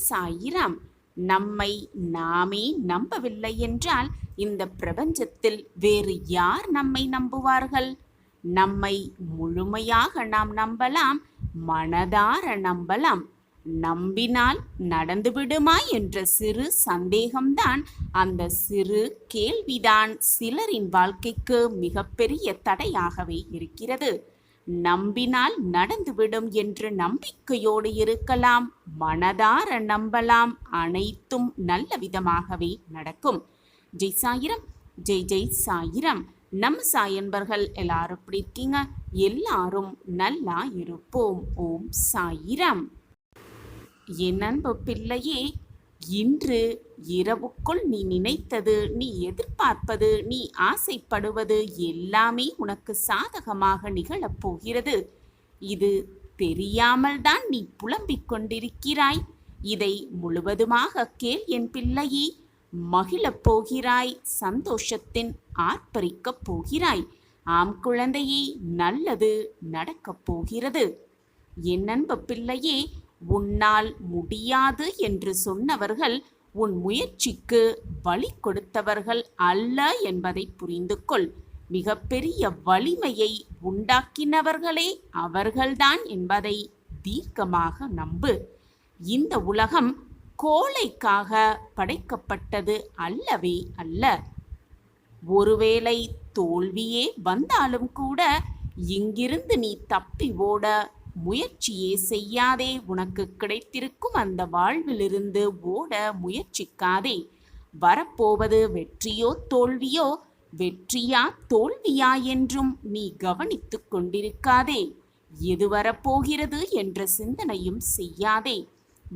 சாயிராம். நம்மை நாமே நம்பவில்லை என்றால் இந்த பிரபஞ்சத்தில் வேறு யார் நம்மை நம்புவார்கள்? நம்மை முழுமையாக நாம் நம்பலாம், மனதார நம்பலாம். நம்பினால் நடந்துவிடுமா என்ற சிறு சந்தேகம்தான், அந்த சிறு கேள்விதான் சிலரின் வாழ்க்கைக்கு மிகப்பெரிய தடையாகவே இருக்கிறது. நம்பினால் நடந்துவிடும் என்று நம்பிக்கையோடு இருக்கலாம், மனதார நம்பலாம், அனைத்தும் நல்ல விதமாகவே நடக்கும். ஜெய் சாயிரம், ஜெய் ஜெய் சாயிரம். நம்ம சாயன்பர்கள் எல்லாரும் எப்படி இருக்கீங்க? எல்லாரும் நல்லா இருப்போம். ஓம் சாயிரம். என் அன்பு பிள்ளையே, இன்று இரவுக்குள் நீ நினைத்தது, நீ எதிர்பார்ப்பது, நீ ஆசைப்படுவது எல்லாமே உனக்கு சாதகமாக நிகழப் போகிறது. இது தெரியாமல் தான் நீ புலம்பிக் கொண்டிருக்கிறாய். இதை முழுவதுமாக கேள் என் பிள்ளையே. மகிழப் போகிறாய், சந்தோஷத்தின் ஆர்ப்பரிக்கப் போகிறாய். ஆம் குழந்தையே, நல்லது நடக்கப் போகிறது. என் அன்பு பிள்ளையே, உன்னால் முடியாது என்று சொன்னவர்கள் உன் முயற்சிக்கு வழி கொடுத்தவர்கள் அல்ல என்பதை புரிந்து கொள். மிகப்பெரிய வலிமையை உண்டாக்கினவர்களே அவர்கள்தான் என்பதை தீர்க்கமாக நம்பு. இந்த உலகம் கோழைக்காக படைக்கப்பட்டது அல்லவே அல்ல. ஒருவேளை தோல்வியே வந்தாலும் கூட இங்கிருந்து நீ தப்பி ஓட முயற்சியே செய்யாதே. உனக்கு கிடைத்திருக்கும் அந்த வாழ்விலிருந்து ஓட முயற்சிக்காதே. வரப்போவது வெற்றியோ தோல்வியோ, வெற்றியா தோல்வியா என்றும் நீ கவனித்து கொண்டிருக்காதே. எது வரப்போகிறது என்ற சிந்தனையும் செய்யாதே.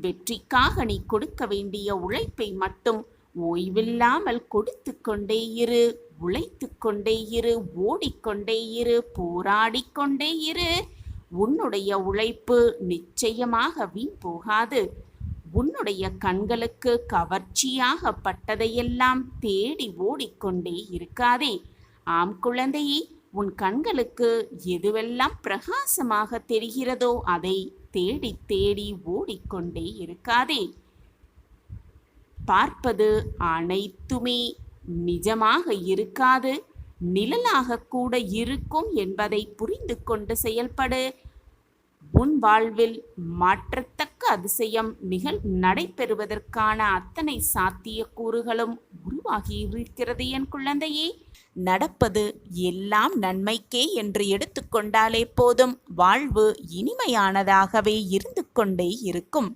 வெற்றிக்காக நீ கொடுக்க வேண்டிய உழைப்பை மட்டும் ஓய்வில்லாமல் கொடுத்து கொண்டே இரு, உழைத்து கொண்டே இரு, ஓடிக்கொண்டே இரு, போராடிக்கொண்டே இரு. உன்னுடைய உழைப்பு நிச்சயமாக வீண் போகாது. உன்னுடைய கண்களுக்கு கவர்ச்சியாகப்பட்டதையெல்லாம் தேடி ஓடிக்கொண்டே இருக்காதே. ஆம் குழந்தையே, உன் கண்களுக்கு எதுவெல்லாம் பிரகாசமாக தெரிகிறதோ அதை தேடி தேடி ஓடிக்கொண்டே இருக்காதே. பார்ப்பது அனைத்துமே நிஜமாக இருக்காது, நிழலாக கூட இருக்கும் என்பதை புரிந்து கொண்டு செயல்படு. உன் வாழ்வில் மாற்றத்தக்க அதிசயம் நடைபெறுவதற்கான அத்தனை சாத்தியக்கூறுகளும் உருவாகி இருக்கிறது என் குழந்தையே. நடப்பது எல்லாம் நன்மைக்கே என்று எடுத்துக்கொண்டாலே போதும், வாழ்வு இனிமையானதாகவே இருந்து கொண்டே இருக்கும்.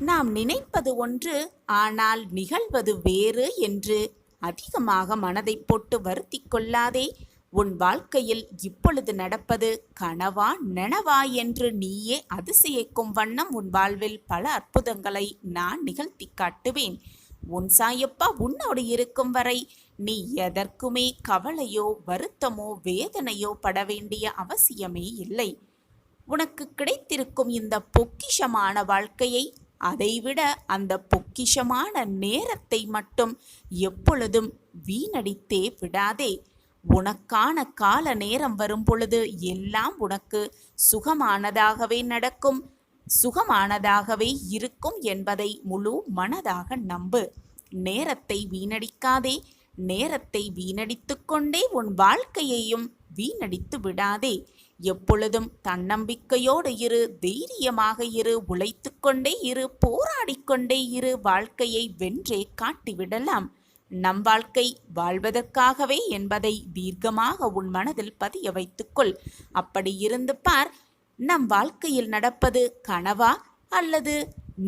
நாம் நினைப்பது ஒன்று, ஆனால் நிகழ்வது வேறு என்று அதிகமாக மனதை போட்டு வருத்தி கொள்ளாதே. உன் வாழ்க்கையில் இப்பொழுது நடப்பது கனவா நனவா என்று நீயே அதிசயிக்கும் வண்ணம் உன் வாழ்வில் பல அற்புதங்களை நான் நிகழ்த்தி காட்டுவேன். உன் சாயப்பா உன்னோடு இருக்கும் வரை நீ எதற்குமே கவலையோ வருத்தமோ வேதனையோ பட வேண்டிய அவசியமே இல்லை. உனக்கு கிடைத்திருக்கும் இந்த பொக்கிஷமான வாழ்க்கையை, அதைவிட அந்த பொக்கிஷமான நேரத்தை மட்டும் எப்பொழுதும் வீணடித்தே விடாதே. உனக்கான கால நேரம் வரும் பொழுது எல்லாம் உனக்கு சுகமானதாகவே நடக்கும், சுகமானதாகவே இருக்கும் என்பதை முழு மனதாக நம்பு. நேரத்தை வீணடிக்காதே. நேரத்தை வீணடித்து கொண்டே உன் வாழ்க்கையையும் வீணடித்து விடாதே. எப்பொழுதும் தன்னம்பிக்கையோடு இரு, தைரியமாக இரு, உழைத்து கொண்டே இரு, போராடிக்கொண்டே இரு. வாழ்க்கையை வென்றே காட்டிவிடலாம். நம் வாழ்க்கை வாழ்வதற்காகவே என்பதை தீர்க்கமாக உன் மனதில் பதிய வைத்துக்கொள். அப்படி இருந்து பார், நம் வாழ்க்கையில் நடப்பது கனவா அல்லது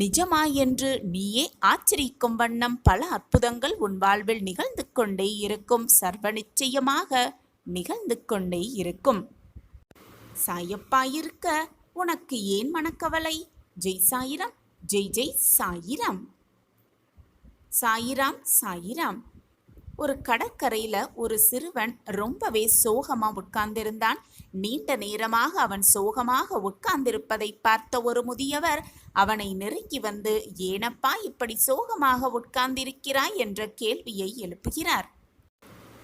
நிஜமா என்று நீயே ஆச்சரிக்கும் வண்ணம் பல அற்புதங்கள் உன் வாழ்வில் நிகழ்ந்து கொண்டே இருக்கும். சர்வ நிச்சயமாக நிகழ்ந்து கொண்டே இருக்கும். சாயப்பா இருக்க உனக்கு ஏன் மனக்கவலை? ஜெய் சாயிரம், ஜெய் ஜெய் சாயிரம். சாயிராம் சாயிராம். ஒரு கடற்கரையில் ஒரு சிறுவன் ரொம்பவே சோகமாக உட்கார்ந்திருந்தான். நீண்ட நேரமாக அவன் சோகமாக உட்கார்ந்திருப்பதை பார்த்த ஒரு முதியவர் அவனை நெருங்கி வந்து, ஏனப்பா இப்படி சோகமாக உட்கார்ந்திருக்கிறாய் என்ற கேள்வியை எழுப்புகிறார்.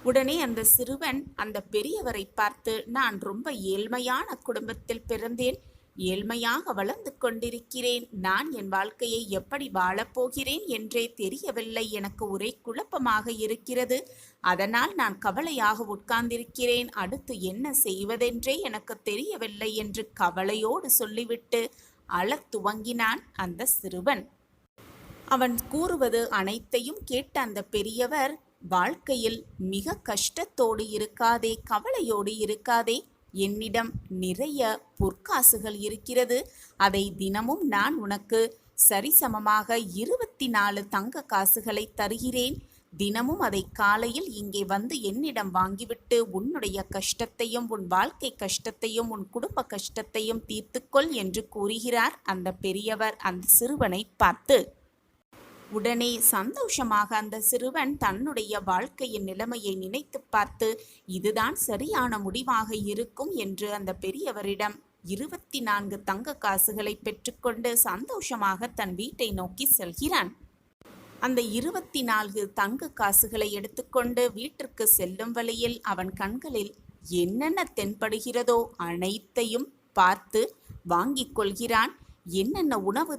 உடனே அந்த சிறுவன் அந்த பெரியவரை பார்த்து, நான் ரொம்ப ஏழ்மையான குடும்பத்தில் பிறந்தேன், ஏழ்மையாக வளர்ந்து கொண்டிருக்கிறேன். நான் என் வாழ்க்கையை எப்படி வாழப்போகிறேன் என்றே தெரியவில்லை. எனக்கு ஒரே குழப்பமாக இருக்கிறது. அதனால் நான் கவலையாக உட்கார்ந்திருக்கிறேன். அடுத்து என்ன செய்வதென்றே எனக்கு தெரியவில்லை என்று கவலையோடு சொல்லிவிட்டு அழத் துவங்கினான் அந்த சிறுவன். அவன் கூறுவது அனைத்தையும் கேட்ட அந்த பெரியவர், வாழ்க்கையில் மிக கஷ்டத்தோடு இருக்காதே, கவலையோடு இருக்காதே. என்னிடம் நிறைய பொற்காசுகள் இருக்கிறது. அதை தினமும் நான் உனக்கு சரிசமமாக 24 தங்க காசுகளை தருகிறேன். தினமும் அதை காலையில் இங்கே வந்து என்னிடம் வாங்கிவிட்டு உன்னுடைய கஷ்டத்தையும் உன் வாழ்க்கை கஷ்டத்தையும் உன் குடும்ப கஷ்டத்தையும் தீர்த்துக்கொள் என்று கூறுகிறார் அந்த பெரியவர் அந்த சிறுவனை பார்த்து. உடனே சந்தோஷமாக அந்த சிறுவன் தன்னுடைய வாழ்க்கையின் நிலைமையை நினைத்து பார்த்து இதுதான் சரியான முடிவாக இருக்கும் என்று அந்த பெரியவரிடம் 24 தங்க காசுகளை பெற்றுக்கொண்டு சந்தோஷமாக தன் வீட்டை நோக்கி செல்கிறான். அந்த 24 தங்க காசுகளை எடுத்துக்கொண்டு வீட்டிற்கு செல்லும் வழியில் அவன் கண்களில் என்னென்ன தென்படுகிறதோ அனைத்தையும் பார்த்து வாங்கிக் கொள்கிறான். என்னென்ன உணவு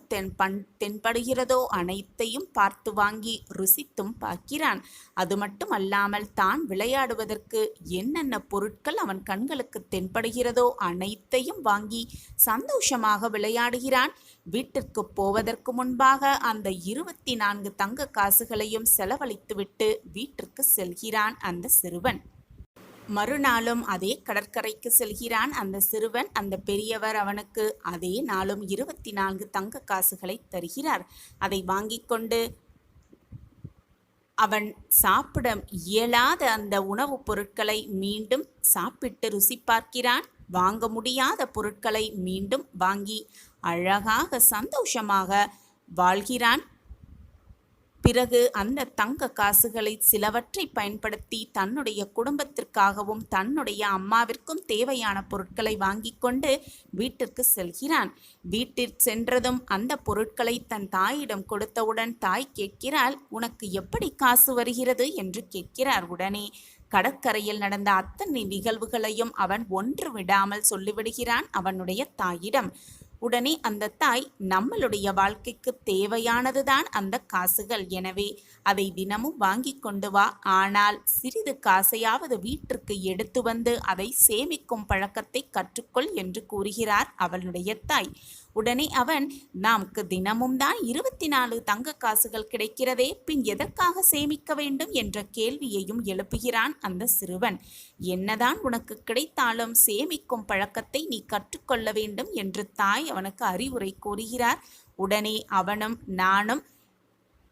தென்படுகிறதோ அனைத்தையும் பார்த்து வாங்கி ருசித்தும் பார்க்கிறான். அது மட்டும் அல்லாமல் தான் விளையாடுவதற்கு என்னென்ன பொருட்கள் அவன் கண்களுக்கு தென்படுகிறதோ அனைத்தையும் வாங்கி சந்தோஷமாக விளையாடுகிறான். வீட்டிற்கு போவதற்கு முன்பாக அந்த 24 தங்க காசுகளையும் செலவழித்துவிட்டு வீட்டிற்கு செல்கிறான் அந்த சிறுவன். மறுநாளும் அதே கடற்கரைக்கு செல்கிறான் அந்த சிறுவன். அந்த பெரியவர் அவனுக்கு அதே நாளும் 24 தங்க காசுகளை தருகிறார். அதை வாங்கி கொண்டு அவன் சாப்பிட இயலாத அந்த உணவுப் பொருட்களை மீண்டும் சாப்பிட்டு ருசி பார்க்கிறான். வாங்க முடியாத பொருட்களை மீண்டும் வாங்கி அழகாக சந்தோஷமாக வாழ்கிறான். பிறகு அந்த தங்க காசுகளை சிலவற்றை பயன்படுத்தி தன்னுடைய குடும்பத்திற்காகவும் தன்னுடைய அம்மாவிற்கும் தேவையான பொருட்களை வாங்கி கொண்டு வீட்டிற்கு செல்கிறான். வீட்டிற்கு சென்றதும் அந்த பொருட்களை தன் தாயிடம் கொடுத்தவுடன் தாய் கேட்கிறாள், உனக்கு எப்படி காசு வருகிறது என்று கேட்கிறார். உடனே கடற்கரையில் நடந்த அத்தனை நிகழ்வுகளையும் அவன் ஒன்று விடாமல் சொல்லிவிடுகிறான் அவனுடைய தாயிடம். உடனே அந்த தாய், நம்மளுடைய வாழ்க்கைக்கு தேவையானதுதான் அந்த காசுகள், எனவே அதை தினமும் வாங்கி கொண்டு வா, ஆனால் சிறிது காசையாவது வீட்டிற்கு எடுத்து வந்து அதை சேமிக்கும் பழக்கத்தை கற்றுக்கொள் என்று கூறுகிறார் அவளுடைய தாய். உடனே அவன், நமக்கு தினமும் தான் 24 தங்க காசுகள் கிடைக்கிறதே, பின் எதற்காக சேமிக்க வேண்டும் என்ற கேள்வியையும் எழுப்புகிறான் அந்த சிறுவன். என்னதான் உனக்கு கிடைத்தாலும் சேமிக்கும் பழக்கத்தை நீ கற்றுக்கொள்ள வேண்டும் என்று தாய் அவனுக்கு அறிவுரை கூறுகிறார். உடனே அவனும் நானும்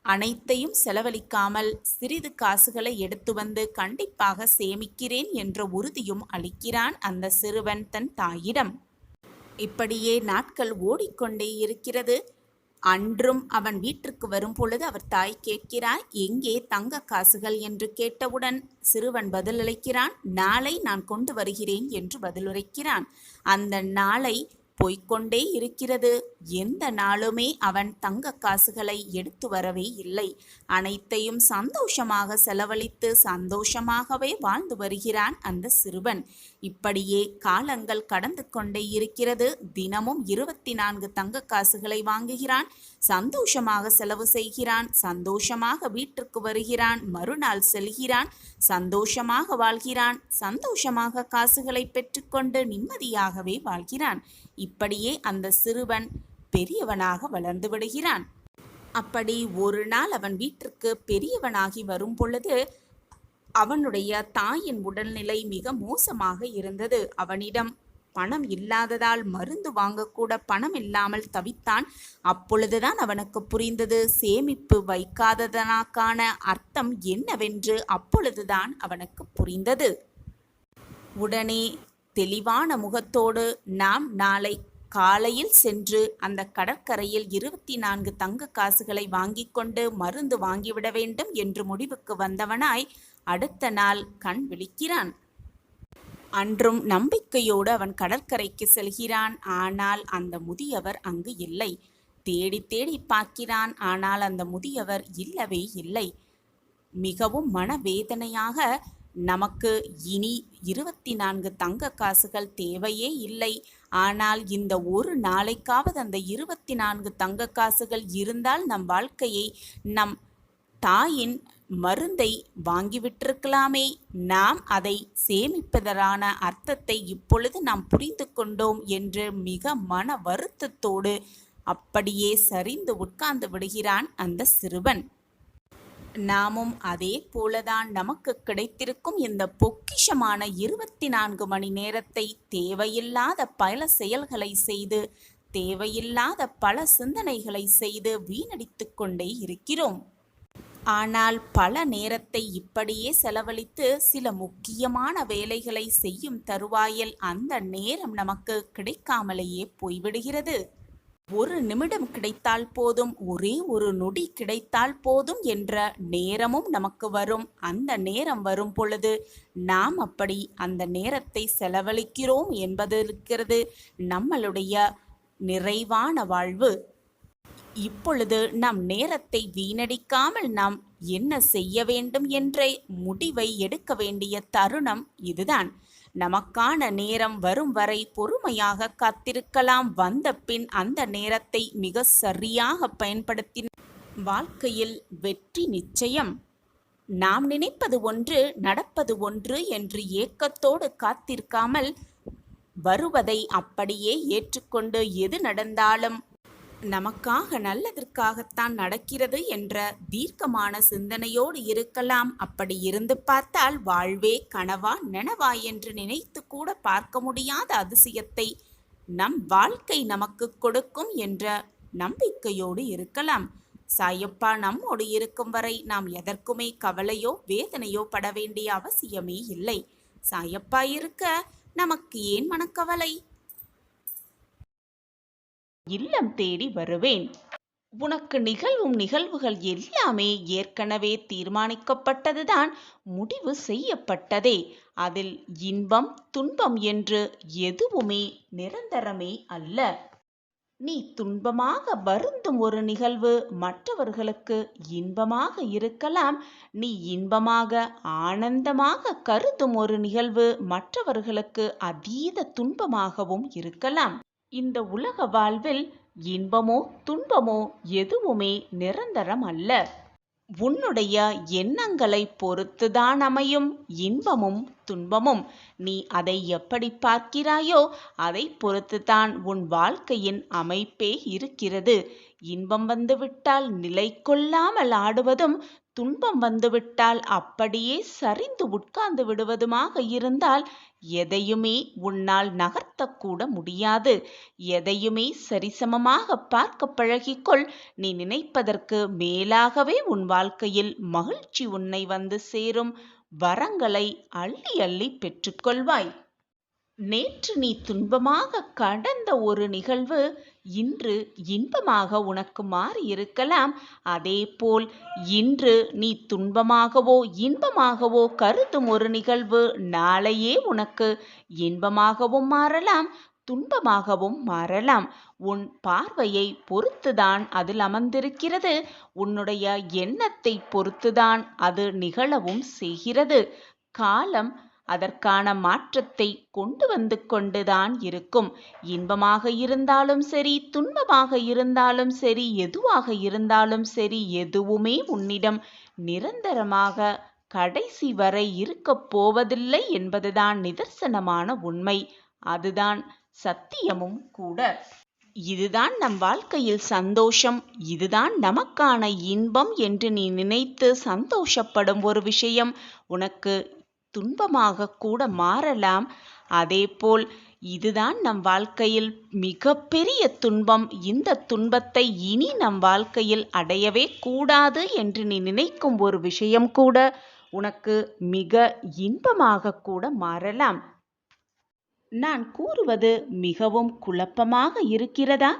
அனைத்தையும் செலவழிக்காமல் சிறிது காசுகளை எடுத்து வந்து கண்டிப்பாக சேமிக்கிறேன் என்ற உறுதியும் அளிக்கிறான் அந்த சிறுவன் தன் தாயிடம். இப்படியே நாட்கள் ஓடிக்கொண்டே இருக்கிறது. அன்றும் அவன் வீட்டிற்கு வரும் பொழுது அவர் தாய் கேட்கிறார், எங்கே தங்க காசுகள் என்று கேட்டவுடன் சிறுவன் பதிலளிக்கிறான், நாளை நான் கொண்டு வருகிறேன் என்று பதிலுரைக்கிறான். அந்த நாளை போய்கொண்டே இருக்கிறது. எந்த நாளுமே அவன் தங்க காசுகளை எடுத்து வரவே இல்லை. அனைத்தையும் சந்தோஷமாக செலவழித்து சந்தோஷமாகவே வாழ்ந்து வருகிறான் அந்த சிறுவன். இப்படியே காலங்கள் கடந்து கொண்டே இருக்கிறது. தினமும் 24 தங்க காசுகளை வாங்குகிறான். சந்தோஷமாக செலவு செய்கிறான். சந்தோஷமாக வீட்டிற்கு வருகிறான். மறுநாள் செல்கிறான். சந்தோஷமாக வாழ்கிறான். சந்தோஷமாக காசுகளை பெற்றுக்கொண்டு நிம்மதியாகவே வாழ்கிறான். இப்படியே அந்த சிறுவன் பெரியவனாக வளர்ந்து விடுகிறான். அப்படி ஒரு நாள் அவன் வீட்டிற்கு பெரியவனாகி வரும் பொழுது அவனுடைய தாயின் உடல்நிலை மிக மோசமாக இருந்தது. அவனிடம் பணம் இல்லாததால் மருந்து வாங்கக்கூட பணம் இல்லாமல் தவித்தான். அப்பொழுதுதான் அவனுக்கு புரிந்தது சேமிப்பு வைக்காததனாக்கான அர்த்தம் என்னவென்று. அப்பொழுதுதான் அவனுக்கு புரிந்தது. உடனே தெளிவான முகத்தோடு, நாம் நாளை காலையில் சென்று அந்த கடற்கரையில் 24 தங்க காசுகளை வாங்கி கொண்டு மருந்து வாங்கிவிட வேண்டும் என்று முடிவுக்கு வந்தவனாய் அடுத்த நாள் கண் விழிக்கிறான். அன்றும் நம்பிக்கையோடு அவன் கடற்கரைக்கு செல்கிறான். ஆனால் அந்த முதியவர் அங்கு இல்லை. தேடி தேடி பார்க்கிறான். ஆனால் அந்த முதியவர் இல்லவே இல்லை. மிகவும் மனவேதனையாக நமக்கு இனி 24 தங்க காசுகள் தேவையே இல்லை. ஆனால் இந்த ஒரு நாளைக்காவது அந்த 24 தங்க காசுகள் இருந்தால் நம் வாழ்க்கையை, நம் தாயின் மருந்தை வாங்கிவிட்டிருக்கலாமே. நாம் அதை சேமிப்பதற்கான அர்த்தத்தை இப்பொழுது நாம் புரிந்து கொண்டோம் என்று மிக மன வருத்தத்தோடு அப்படியே சரிந்து உட்கார்ந்து விடுகிறான் அந்த சிறுவன். நாமும் அதே போலதான் நமக்கு கிடைத்திருக்கும் இந்த பொக்கிஷமான 24 மணி நேரத்தை தேவையில்லாத பல செயல்களை செய்து, தேவையில்லாத பல சிந்தனைகளை செய்து வீணடித்து கொண்டே இருக்கிறோம். ஆனால் பல நேரத்தை இப்படியே செலவழித்து சில முக்கியமான வேலைகளை செய்யும் தருவாயில் அந்த நேரம் நமக்கு கிடைக்காமலேயே போய்விடுகிறது. ஒரு நிமிடம் கிடைத்தால் போதும், ஒரே ஒரு நொடி கிடைத்தால் போதும் என்ற நேரமும் நமக்கு வரும். அந்த நேரம் வரும் பொழுது நாம் அப்படி அந்த நேரத்தை செலவழிக்கிறோம் என்பது இருக்கிறது நம்மளுடைய நிறைவான வாழ்வு. இப்பொழுது நம் நேரத்தை வீணடிக்காமல் நாம் என்ன செய்ய வேண்டும் என்ற முடிவை எடுக்க வேண்டிய தருணம் இதுதான். நமக்கான நேரம் வரும் வரை பொறுமையாக காத்திருக்கலாம். வந்த பின் அந்த நேரத்தை மிக சரியாக பயன்படுத்தின வாழ்க்கையில் வெற்றி நிச்சயம். நாம் நினைப்பது ஒன்று, நடப்பது ஒன்று என்று ஏக்கத்தோடு காத்திருக்காமல் வருவதை அப்படியே ஏற்றுக்கொண்டு எது நடந்தாலும் நமக்காக நல்லதற்காகத்தான் நடக்கிறது என்ற தீர்க்கமான சிந்தனையோடு இருக்கலாம். அப்படி இருந்து பார்த்தால் வாழ்வே கனவா நனவா என்று நினைத்து கூட பார்க்க முடியாத அதிசயத்தை நம் வாழ்க்கை நமக்கு கொடுக்கும் என்ற நம்பிக்கையோடு இருக்கலாம். சாயப்பா நம்மோடு இருக்கும் வரை நாம் எதற்குமே கவலையோ வேதனையோ பட வேண்டிய அவசியமே இல்லை. சாயப்பா இருக்க நமக்கு ஏன் மனக்கவலை? இல்லம் தேடி வருவேன். உனக்கு நிகழ்வும் நிகழ்வுகள் எல்லாமே ஏற்கனவே தீர்மானிக்கப்பட்டதுதான், முடிவு செய்யப்பட்டதே. அதில் இன்பம் துன்பம் என்று எதுவுமே நிரந்தரமே அல்ல. நீ துன்பமாக வருந்தும் ஒரு நிகழ்வு மற்றவர்களுக்கு இன்பமாக இருக்கலாம். நீ இன்பமாக ஆனந்தமாக கருதும் ஒரு நிகழ்வு மற்றவர்களுக்கு அதீத துன்பமாகவும் இருக்கலாம். இந்த உலக வாழ்வில் இன்பமோ துன்பமோ எதுவுமே நிரந்தரம் அல்ல. உன்னுடைய எண்ணங்களை பொறுத்துதான் அமையும் இன்பமும் துன்பமும். நீ அதை எப்படி பார்க்கிறாயோ அதை பொறுத்துதான் உன் வாழ்க்கையின் அமைப்பே இருக்கிறது. இன்பம் வந்துவிட்டால் நிலை கொள்ளாமல் ஆடுவதும், துன்பம் வந்துவிட்டால் அப்படியே சரிந்து உட்கார்ந்து விடுவதுமாக இருந்தால் எதையுமே உன்னால் நகர்த்தக்கூட முடியாது. எதையுமே சரிசமமாக பார்க்க பழகிக்கொள். நீ நினைப்பதற்கு மேலாகவே உன் வாழ்க்கையில் மகிழ்ச்சி உன்னை வந்து சேரும். வரங்களை அள்ளி அள்ளி பெற்றுக்கொள்வாய். நேற்று நீ துன்பமாக கடந்த ஒரு நிகழ்வு இன்று இன்பமாக உனக்கு மாறியிருக்கலாம். அதேபோல் இன்று நீ துன்பமாகவோ இன்பமாகவோ கருதும் ஒரு நிகழ்வு நாளையே உனக்கு இன்பமாகவும் மாறலாம், துன்பமாகவும் மாறலாம். உன் பார்வையை பொறுத்துதான் அதில் அமர்ந்திருக்கிறது. உன்னுடைய எண்ணத்தை பொறுத்துதான் அது நிகழவும் செய்கிறது. காலம் அதற்கான மாற்றத்தை கொண்டு வந்து கொண்டுதான் இருக்கும். இன்பமாக இருந்தாலும் சரி, துன்பமாக இருந்தாலும் சரி, எதுவாக இருந்தாலும் சரி, எதுவுமே உன்னிடம் நிரந்தரமாக கடைசி வரை இருக்கப் போவதில்லை என்பதுதான் நிதர்சனமான உண்மை. அதுதான் சத்தியமும் கூட. இதுதான் நம் வாழ்க்கையில் சந்தோஷம், இதுதான் நமக்கான இன்பம் என்று நீ நினைத்து சந்தோஷப்படும் ஒரு விஷயம் உனக்கு துன்பமாக கூட மாறலாம். அதேபோல் இதுதான் நம் வாழ்க்கையில் மிகப்பெரிய துன்பம், இந்த துன்பத்தை இனி நம் வாழ்க்கையில் அடையவே கூடாது என்று நீ நினைக்கும் ஒரு விஷயம் கூட உனக்கு மிக இன்பமாக கூட மாறலாம். நான் கூறுவது மிகவும் குழப்பமாக இருக்கிறதா?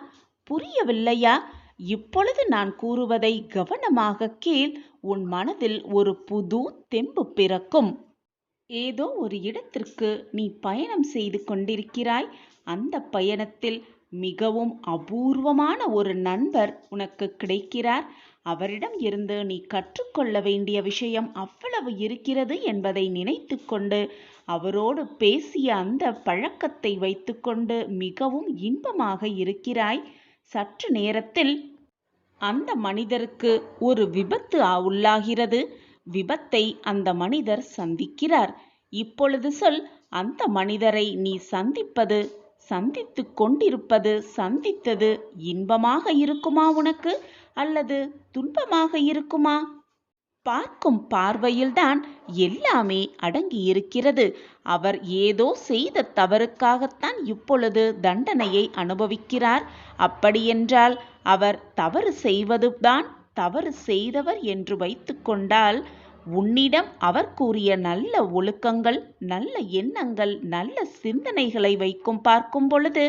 புரியவில்லையா? இப்பொழுது நான் கூறுவதை கவனமாக கேள். உன் மனதில் ஒரு புது தெம்பு பிறக்கும். ஏதோ ஒரு இடத்திற்கு நீ பயணம் செய்து கொண்டிருக்கிறாய். அந்த பயணத்தில் மிகவும் அபூர்வமான ஒரு நண்பர் உனக்கு கிடைக்கிறார். அவரிடம் இருந்து நீ கற்றுக்கொள்ள வேண்டிய விஷயம் அவ்வளவு இருக்கிறது என்பதை நினைத்து கொண்டு அவரோடு பேசிய அந்த பழக்கத்தை வைத்துக்கொண்டு மிகவும் இன்பமாக இருக்கிறாய். சற்று நேரத்தில் அந்த மனிதருக்கு ஒரு விபத்து உள்ளாகிறது. விபத்தை அந்த மனிதர் சந்திக்கிறார். இப்பொழுது சொல், அந்த மனிதரை நீ சந்தித்து கொண்டிருப்பது, சந்தித்தது இன்பமாக இருக்குமா உனக்கு, அல்லது துன்பமாக இருக்குமா? பார்க்கும் பார்வையில்தான் எல்லாமே அடங்கி இருக்கிறது. அவர் ஏதோ செய்த தவறுக்காகத்தான் இப்பொழுது தண்டனையை அனுபவிக்கிறார். அப்படியென்றால் அவர் தவறு செய்வதுதான் தவறு செய்தவர் என்று வைத்து கொண்டால், உன்னிடம் அவர் கூறிய நல்ல ஒழுக்கங்கள், நல்ல எண்ணங்கள், நல்ல சிந்தனைகளை பார்க்கும் பொழுது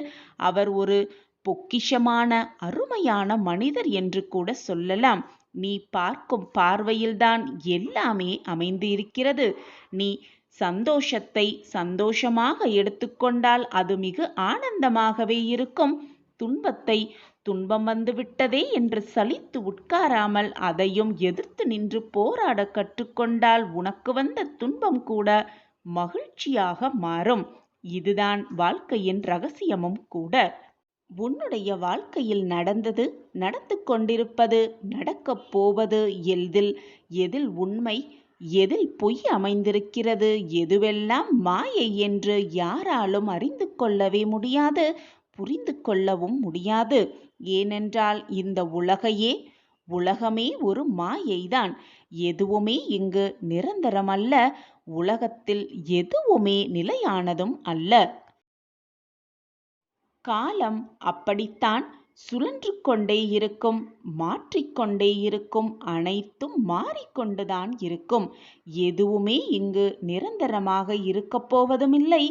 அவர் ஒரு பொக்கிஷமான அருமையான மனிதர் என்று கூட சொல்லலாம். நீ பார்க்கும் பார்வையில்தான் எல்லாமே அமைந்து இருக்கிறது. நீ சந்தோஷத்தை சந்தோஷமாக எடுத்துக்கொண்டால் அது மிக ஆனந்தமாகவே இருக்கும். துன்பத்தை துன்பம் வந்துவிட்டதே என்று சலித்து உட்காராமல் அதையும் எதிர்த்து நின்று போராட கற்றுக்கொண்டால் உனக்கு வந்த துன்பம் கூட மகிழ்ச்சியாக மாறும். இதுதான் வாழ்க்கையின் ரகசியமும் கூட. உன்னுடைய வாழ்க்கையில் நடந்தது, நடந்து கொண்டிருப்பது, நடக்கப் போவது எதில் உண்மை, எதில் பொய் அமைந்திருக்கிறது, எதுவெல்லாம் மாயை என்று யாராலும் அறிந்து கொள்ளவே முடியாது, புரிந்து கொள்ளவும் முடியாது. ஏனென்றால் இந்த உலகமே ஒரு மாயைதான். எதுவுமே இங்கு நிரந்தரமல்ல. உலகத்தில் எதுவுமே நிலையானதும் அல்ல. காலம் அப்படித்தான் சுழன்று கொண்டே இருக்கும், மாற்றிக்கொண்டே இருக்கும், அனைத்தும் மாறிக்கொண்டுதான் இருக்கும். எதுவுமே இங்கு நிரந்தரமாக இருக்கப் போவதுமில்லை,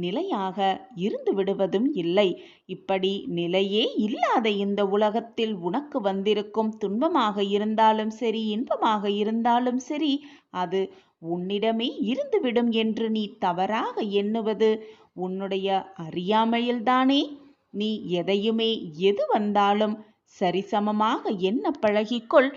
நிலையாக இருந்து விடுவதும் இல்லை. இப்படி நிலையே இல்லாத இந்த உலகத்தில் உனக்கு வந்திருக்கும் துன்பமாக இருந்தாலும் சரி, இன்பமாக இருந்தாலும் சரி, அது உன்னிடமே இருந்துவிடும் என்று நீ தவறாக எண்ணுவது உன்னுடைய அறியாமையில்தானே. நீ எதையுமே எது வந்தாலும் சரிசமமாக எண்ண பழகிக்கொள்.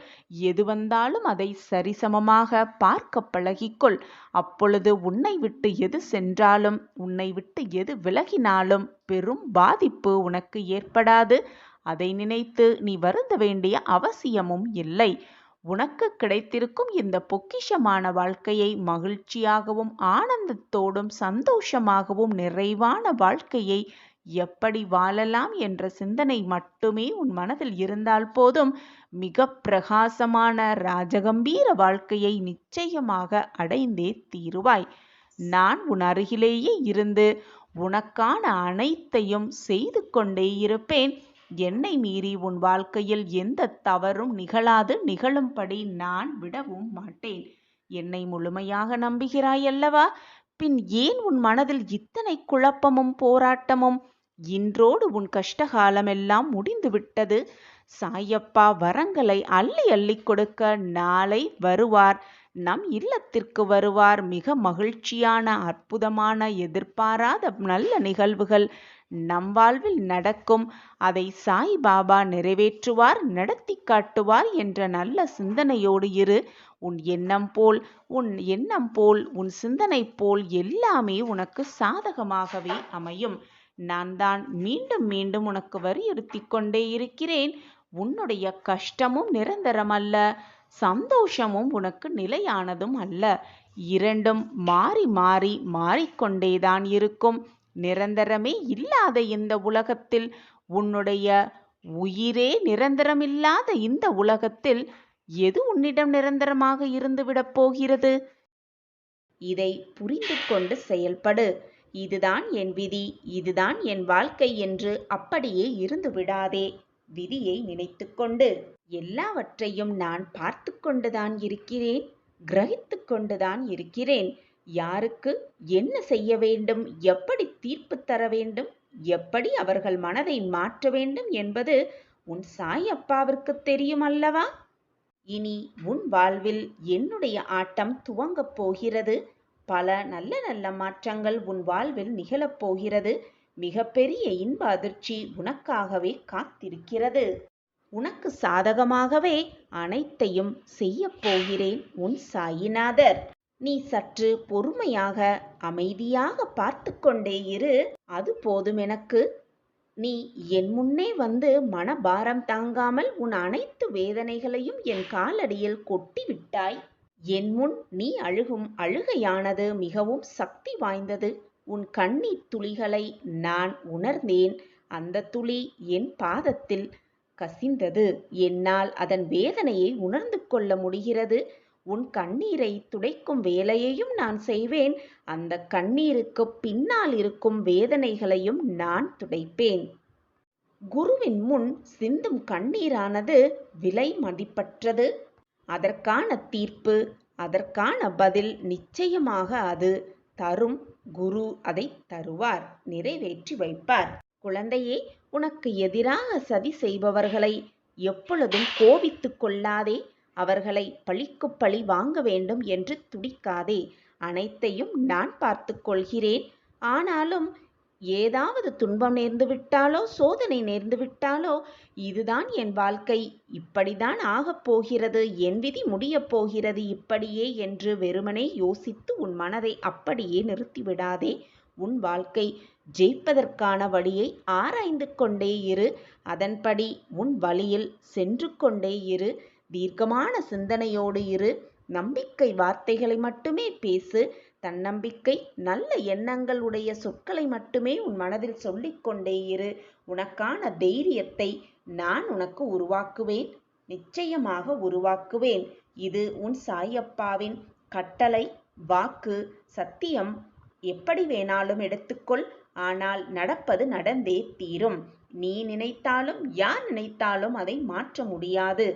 எது வந்தாலும் அதை சரிசமமாக பார்க்க பழகிக்கொள். அப்பொழுது உன்னை விட்டு எது சென்றாலும், உன்னை விட்டு எது விலகினாலும் பெரும் பாதிப்பு உனக்கு ஏற்படாது. அதை நினைத்து நீ வருந்த வேண்டிய அவசியமும் இல்லை. உனக்கு கிடைத்திருக்கும் இந்த பொக்கிஷமான வாழ்க்கையை மகிழ்ச்சியாகவும் ஆனந்தத்தோடும் சந்தோஷமாகவும் நிறைவான வாழ்க்கையை எப்படி வாழலாம் என்ற சிந்தனை மட்டுமே உன் மனதில் இருந்தால் போதும். மிக பிரகாசமான ராஜகம்பீர வாழ்க்கையை நிச்சயமாக அடைந்தே தீருவாய். நான் உன் அருகிலேயே இருந்து உனக்கான அனைத்தையும் செய்து கொண்டே இருப்பேன். என்னை மீறி உன் வாழ்க்கையில் எந்த தவறும் நிகழாது. நிகழும்படி நான் விடவும் மாட்டேன். என்னை முழுமையாக நம்புகிறாய் அல்லவா? பின் ஏன் உன் மனதில் இத்தனை குழப்பமும் போராட்டமும்? இன்றோடு உன் கஷ்டகாலமெல்லாம் முடிந்து விட்டது. சாயப்பா வரங்களை அள்ளி அள்ளி கொடுக்க நாளை வருவார். நம் இல்லத்திற்கு வருவார். மிக மகிழ்ச்சியான, அற்புதமான, எதிர்பாராத நல்ல நிகழ்வுகள் நம் வாழ்வில் நடக்கும். அதை சாய்பாபா நிறைவேற்றுவார், நடத்தி காட்டுவார் என்ற நல்ல சிந்தனையோடு இரு. உன் எண்ணம் போல் உன் சிந்தனை போல் எல்லாமே உனக்கு சாதகமாகவே அமையும். நான் தான் மீண்டும் மீண்டும் உனக்கு வலியுறுத்தி கொண்டே இருக்கிறேன். உன்னுடைய கஷ்டமும் நிரந்தரமல்ல, சந்தோஷமும் உனக்கு நிலையானதும் அல்ல. இரண்டும் மாறி மாறி மாறிக்கொண்டேதான் இருக்கும். நிரந்தரமே இல்லாத இந்த உலகத்தில், உன்னுடைய உயிரே நிரந்தரமில்லாத இந்த உலகத்தில் எது உன்னிடம் நிரந்தரமாக இருந்துவிடப் போகிறது? இதை புரிந்து கொண்டு செயல்படு. இதுதான் என் விதி, இதுதான் என் வாழ்க்கை என்று அப்படியே இருந்து விடாதே. விதியை நினைத்து கொண்டு எல்லாவற்றையும் நான் பார்த்து கொண்டுதான் இருக்கிறேன், கிரகித்து கொண்டுதான் இருக்கிறேன். யாருக்கு என்ன செய்ய வேண்டும், எப்படி தீர்ப்பு தர வேண்டும், எப்படி அவர்கள் மனதை மாற்ற வேண்டும் என்பது உன் சாயப்பாவிற்கு தெரியும் அல்லவா? இனி உன் வாழ்வில் என்னுடைய ஆட்டம் துவங்கப் போகிறது. பல நல்ல நல்ல மாற்றங்கள் உன் வாழ்வில் நிகழப்போகிறது. மிகப்பெரிய இன்ப அதிர்ச்சி உனக்காகவே காத்திருக்கிறது. உனக்கு சாதகமாகவே அனைத்தையும் செய்யப் போகிறேன் உன் சாயிநாதர். நீ சற்று பொறுமையாக அமைதியாக பார்த்து கொண்டே இரு. அது போதும் எனக்கு. நீ என் முன்னே வந்து மனபாரம் தாங்காமல் உன் அனைத்து வேதனைகளையும் என் காலடியில் கொட்டி விட்டாய். என் முன் நீ அழுகும் அழுகையானது மிகவும் சக்தி வாய்ந்தது. உன் கண்ணீர் துளிகளை நான் உணர்ந்தேன். அந்த துளி என் பாதத்தில் கசிந்தது. என்னால் அதன் வேதனையை உணர்ந்து கொள்ள முடிகிறது. உன் கண்ணீரை துடைக்கும் வேலையையும் நான் செய்வேன். அந்த கண்ணீருக்கு பின்னால் இருக்கும் வேதனைகளையும் நான் துடைப்பேன். குருவின் முன் சிந்தும் கண்ணீரானது விலை மதிப்பற்றது. அதற்கான தீர்ப்பு, அதற்கான பதில் நிச்சயமாக அது தரும். குரு அதை தருவார், நிறைவேற்றி வைப்பார். குழந்தையே, உனக்கு எதிராக சதி செய்பவர்களை எப்பொழுதும் கோபித்துக் கொள்ளாதே. அவர்களை பழிக்கு பழி வாங்க வேண்டும் என்று துடிக்காதே. அனைத்தையும் நான் பார்த்து கொள்கிறேன். ஆனாலும் ஏதாவது துன்பம் நேர்ந்து விட்டாலோ, சோதனை நேர்ந்து விட்டாலோ, இதுதான் என் வாழ்க்கை, இப்படிதான் ஆகப் போகிறது, என் விதி முடியப் போகிறது இப்படியே என்று வெறுமனே யோசித்து உன் மனதை அப்படியே நிறுத்திவிடாதே. உன் வாழ்க்கை ஜெயிப்பதற்கான வழியை ஆராய்ந்து கொண்டே இரு. அதன்படி உன் வழியில் சென்று கொண்டே இரு. தீர்க்கமான சிந்தனையோடு இரு. நம்பிக்கை வார்த்தைகளை மட்டுமே பேசு. தன்னம்பிக்கை, நல்ல எண்ணங்கள் உடைய சொற்களை மட்டுமே உன் மனதில் சொல்லிக்கொண்டே இரு. உனக்கான தைரியத்தை நான் உனக்கு உருவாக்குவேன், நிச்சயமாக உருவாக்குவேன். இது உன் சாயப்பாவின் கட்டளை, வாக்கு, சத்தியம். எப்படி வேணாலும் எடுத்துக்கொள். ஆனால் நடப்பது நடந்தே தீரும். நீ நினைத்தாலும் யார் நினைத்தாலும் அதை மாற்ற முடியாது.